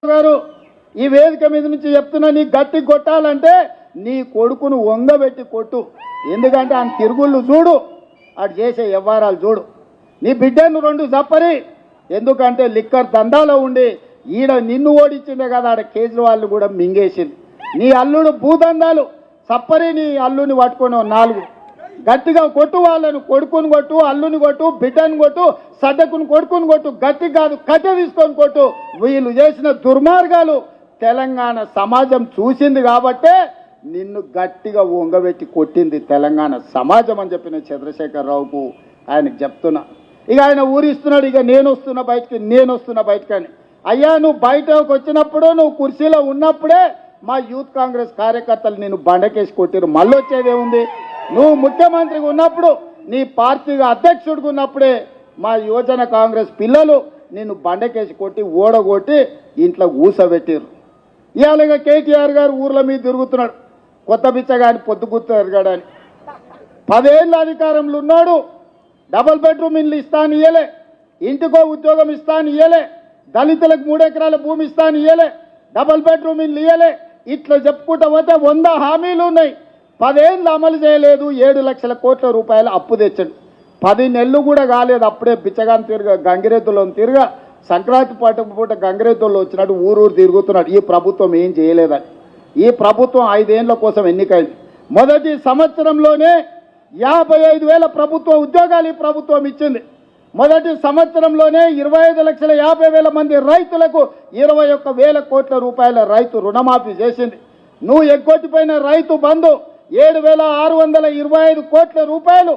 గారు ఈ వేదిక మీద నుంచి చెప్తున్నా, నీ గట్టి కొట్టాలంటే నీ కొడుకును వంగబెట్టి కొట్టు. ఎందుకంటే ఆయన తిరుగుళ్ళు చూడు, అటు చేసే వ్యవహారాలు చూడు. నీ బిడ్డను రెండు చప్పరి, ఎందుకంటే లిక్కర్ దందాలో ఉండి ఈడ నిన్ను ఓడించిందే కదా, ఆడ కేజ్రీవాల్ కూడా మింగేసింది. నీ అల్లుడు భూదందాలు చప్పరి, నీ అల్లుని పట్టుకొని నాలుగు గట్టిగా కొట్టు. వాళ్ళను కొడుకుని కొట్టు, అల్లుని కొట్టు, బిడ్డను కొట్టు, సడ్డకుని కొడుకుని కొట్టు, గట్టి కాదు కట్టె తీసుకొని కొట్టు. వీళ్ళు చేసిన దుర్మార్గాలు తెలంగాణ సమాజం చూసింది కాబట్టే నిన్ను గట్టిగా వంగబెట్టి కొట్టింది తెలంగాణ సమాజం అని చెప్పిన చంద్రశేఖరరావుకు ఆయనకు చెప్తున్నా. ఇక ఆయన ఊరిస్తున్నాడు, ఇక నేను వస్తున్నా బయటకి అని. అయ్యా, నువ్వు బయటకు వచ్చినప్పుడు, నువ్వు కుర్చీలో ఉన్నప్పుడే మా యూత్ కాంగ్రెస్ కార్యకర్తలు నేను బండకేసి కొట్టిరు. మళ్ళీ వచ్చేదేముంది? నువ్వు ముఖ్యమంత్రిగా ఉన్నప్పుడు, నీ పార్టీగా అధ్యక్షుడిగా ఉన్నప్పుడే మా యువజన కాంగ్రెస్ పిల్లలు నిన్ను బండకేసి కొట్టి ఓడగొట్టి ఇంట్లో ఊసబెట్టిరు. ఇవాళ కేటీఆర్ గారు ఊర్ల మీద తిరుగుతున్నాడు, కొత్త బిచ్చగాని పొద్దుగుర్తు ఎరగాడని. 10 ఏళ్ళ అధికారంలో ఉన్నాడు, డబుల్ బెడ్రూమ్ ఇల్లు ఇస్తాను ఇయ్యలే, ఇంటికో ఉద్యోగం ఇస్తాను ఇయ్యలే, దళితులకు 3 ఎకరాల భూమి ఇస్తాను ఇయ్యలే, డబుల్ బెడ్రూమ్ ఇల్లు ఇయ్యలే. ఇట్లా చెప్పుకుంటా పోతే 100 హామీలు ఉన్నాయి. 10 ఏళ్ళు అమలు చేయలేదు. 7 లక్షల కోట్ల రూపాయలు అప్పు తెచ్చాడు. 10 నెలలు కూడా కాలేదు, అప్పుడే బిచ్చగాని గంగిరెద్దులో తిరగా సంక్రాంతి పూట గంగిరెద్దుల్లో వచ్చినట్టు ఊరు తిరుగుతున్నాడు. ఈ ప్రభుత్వం ఏం చేయలేదని. ఈ ప్రభుత్వం 5 ఏళ్ల కోసం ఎన్నికైంది. మొదటి సంవత్సరంలోనే 55,000 ప్రభుత్వ ఉద్యోగాలు ఈ ప్రభుత్వం ఇచ్చింది. మొదటి సంవత్సరంలోనే 25,50,000 మంది రైతులకు 21,000 కోట్ల రూపాయల రైతు రుణమాఫీ చేసింది. నువ్వు ఎగ్గొట్టిపోయిన రైతు బంధు 7,625 కోట్ల రూపాయలు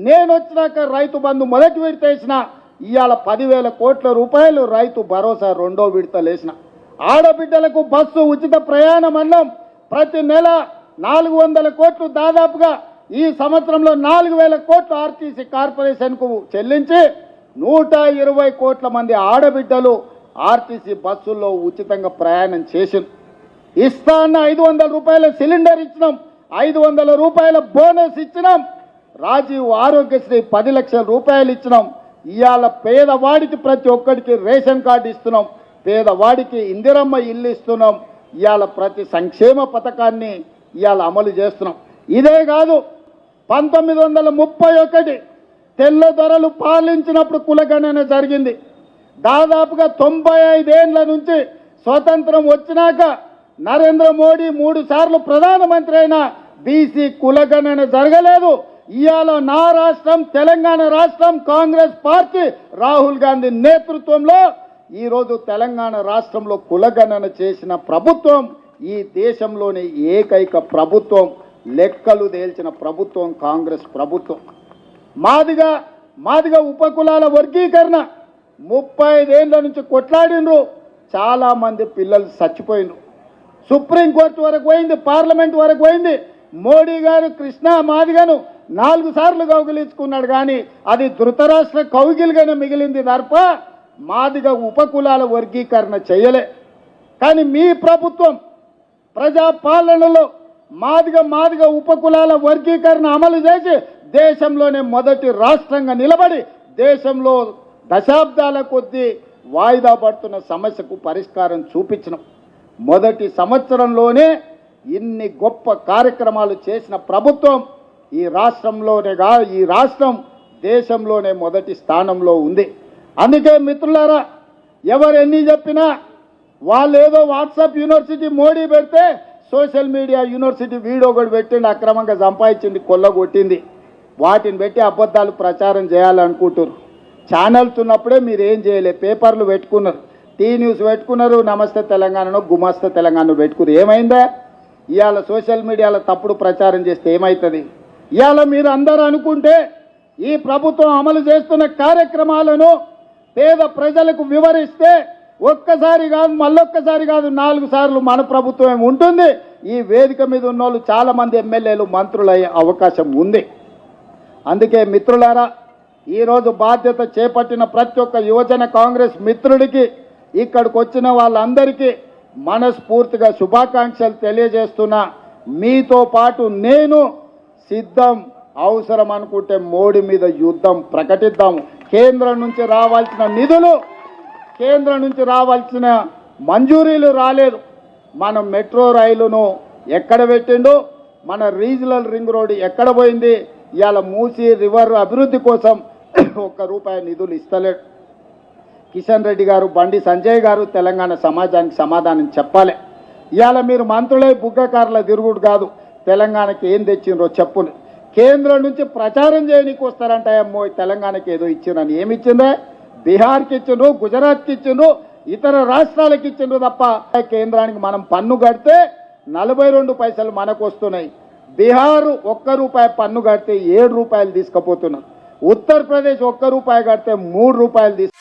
నేను వచ్చినాక రైతు బంధు మొదటి విడత వేసిన. ఇవాళ 10,000 కోట్ల రూపాయలు రైతు భరోసా రెండో విడతలు వేసిన. ఆడబిడ్డలకు బస్సు ఉచిత ప్రయాణం అన్నం ప్రతి నెల 400 కోట్లు, దాదాపుగా ఈ సంవత్సరంలో 4,000 కోట్లు ఆర్టీసీ కార్పొరేషన్కు చెల్లించి 120 కోట్ల మంది ఆడబిడ్డలు ఆర్టీసీ బస్సుల్లో ఉచితంగా ప్రయాణం చేసింది. ఇస్తా అన్న 500 రూపాయల సిలిండర్ ఇచ్చినాం, 500 రూపాయల బోనస్ ఇచ్చినాం. రాజీవ్ ఆరోగ్యశ్రీ 10 లక్షల రూపాయలు ఇచ్చినాం. ఇవాళ పేదవాడికి ప్రతి ఒక్కడికి రేషన్ కార్డు ఇస్తున్నాం, పేదవాడికి ఇందిరమ్మ ఇల్లు ఇస్తున్నాం. ఇవాళ ప్రతి సంక్షేమ పథకాన్ని ఇవాళ అమలు చేస్తున్నాం. ఇదే కాదు, 1931 తెల్ల దొరలు పాలించినప్పుడు కులగణన జరిగింది. దాదాపుగా 95 ఏళ్ల నుంచి స్వతంత్రం వచ్చినాక నరేంద్ర మోడీ 3 సార్లు ప్రధానమంత్రి అయినా బీసీ కులగణన జరగలేదు. ఇవాళ నా రాష్ట్రం తెలంగాణ రాష్ట్రం, కాంగ్రెస్ పార్టీ రాహుల్ గాంధీ నేతృత్వంలో ఈరోజు తెలంగాణ రాష్ట్రంలో కులగణన చేసిన ప్రభుత్వం, ఈ దేశంలోని ఏకైక ప్రభుత్వం, లెక్కలు తేల్చిన ప్రభుత్వం కాంగ్రెస్ ప్రభుత్వం. మాదిగా ఉపకులాల వర్గీకరణ 35 ఏళ్ల నుంచి కొట్లాడినరు. చాలా మంది పిల్లలు చచ్చిపోయినరు. సుప్రీంకోర్టు వరకు పోయింది, పార్లమెంట్ వరకు పోయింది. మోడీ గారు కృష్ణా మాదిగను 4 సార్లు కౌగిలించుకున్నాడు, కానీ అది ధృతరాష్ట్ర కౌగిలిగానే మిగిలింది తప్ప మాదిగ ఉపకులాల వర్గీకరణ చేయలే. కానీ మీ ప్రభుత్వం ప్రజాపాలనలో మాదిగ ఉపకులాల వర్గీకరణ అమలు చేసి దేశంలోనే మొదటి రాష్ట్రంగా నిలబడి దేశంలో దశాబ్దాల కొద్దీ వాయిదా పడుతున్న సమస్యకు పరిష్కారం చూపించినాం. మొదటి సంవత్సరంలోనే ఇన్ని గొప్ప కార్యక్రమాలు చేసిన ప్రభుత్వం ఈ రాష్ట్రం దేశంలోనే మొదటి స్థానంలో ఉంది. అందుకే మిత్రులారా, ఎవరు ఎన్ని చెప్పినా వాళ్ళు ఏదో వాట్సాప్ యూనివర్సిటీ మోడీ పెడితే సోషల్ మీడియా యూనివర్సిటీ వీడియో కూడా పెట్టింది, అక్రమంగా సంపాదించింది, కొల్లగొట్టింది. వాటిని పెట్టి అబద్ధాలు ప్రచారం చేయాలనుకుంటారు. ఛానల్స్ ఉన్నప్పుడే మీరు ఏం చేయలే, పేపర్లు పెట్టుకున్నారు, టీ న్యూస్ పెట్టుకున్నారు, నమస్తే తెలంగాణలో గుమాస్తే తెలంగాణ పెట్టుకున్నారు. ఏమైందా? ఇవాళ సోషల్ మీడియాలో తప్పుడు ప్రచారం చేస్తే ఏమవుతుంది? ఇవాళ మీరు అందరూ అనుకుంటే ఈ ప్రభుత్వం అమలు చేస్తున్న కార్యక్రమాలను పేద ప్రజలకు వివరిస్తే ఒక్కసారి కాదు, మళ్ళొక్కసారి కాదు, 4 సార్లు మన ప్రభుత్వం ఉంటుంది. ఈ వేదిక మీద ఉన్న వాళ్ళు చాలా మంది ఎమ్మెల్యేలు, మంత్రులు అయ్యే అవకాశం ఉంది. అందుకే మిత్రులారా, ఈరోజు బాధ్యత చేపట్టిన ప్రతి ఒక్క యువజన కాంగ్రెస్ మిత్రుడికి, ఇక్కడికి వచ్చిన వాళ్ళందరికీ మనస్ఫూర్తిగా శుభాకాంక్షలు తెలియజేస్తున్నా. మీతో పాటు నేను సిద్ధం, అవసరం అనుకుంటే మోడీ మీద యుద్ధం ప్రకటిద్దాము. కేంద్రం నుంచి రావాల్సిన నిధులు, కేంద్రం నుంచి రావాల్సిన మంజూరీలు రాలేదు. మనం మెట్రో రైలును ఎక్కడ పెట్టిండు, మన రీజనల్ రింగ్ రోడ్ ఎక్కడ పోయింది, ఇవాళ మూసీ రివర్ అభివృద్ధి కోసం ₹1 నిధులు ఇస్తలేడు. కిషన్ రెడ్డి గారు, బండి సంజయ్ గారు తెలంగాణ సమాజానికి సమాధానం చెప్పాలి. ఇవాళ మీరు మంత్రులై బుగ్గకారుల తిరుగుడు కాదు, తెలంగాణకి ఏం తెచ్చిండ్రో చెప్పును. కేంద్రం నుంచి ప్రచారం చేయడానికి వస్తారంట, అమ్మో తెలంగాణకి ఏదో ఇచ్చిండ్రని. ఏమి ఇచ్చిండ్రే? బీహార్కి ఇచ్చిండ్రు, గుజరాత్కి ఇచ్చిండ్రు, ఇతర రాష్ట్రాలకు ఇచ్చిండ్రు తప్ప కేంద్రానికి మనం పన్ను కడితే 42 పైసలు మనకు వస్తున్నాయి. బీహార్ ₹1 పన్ను కడితే ₹7 తీసుకుపోతున్నారు. ఉత్తరప్రదేశ్ ₹1 కడితే ₹3 తీసుకు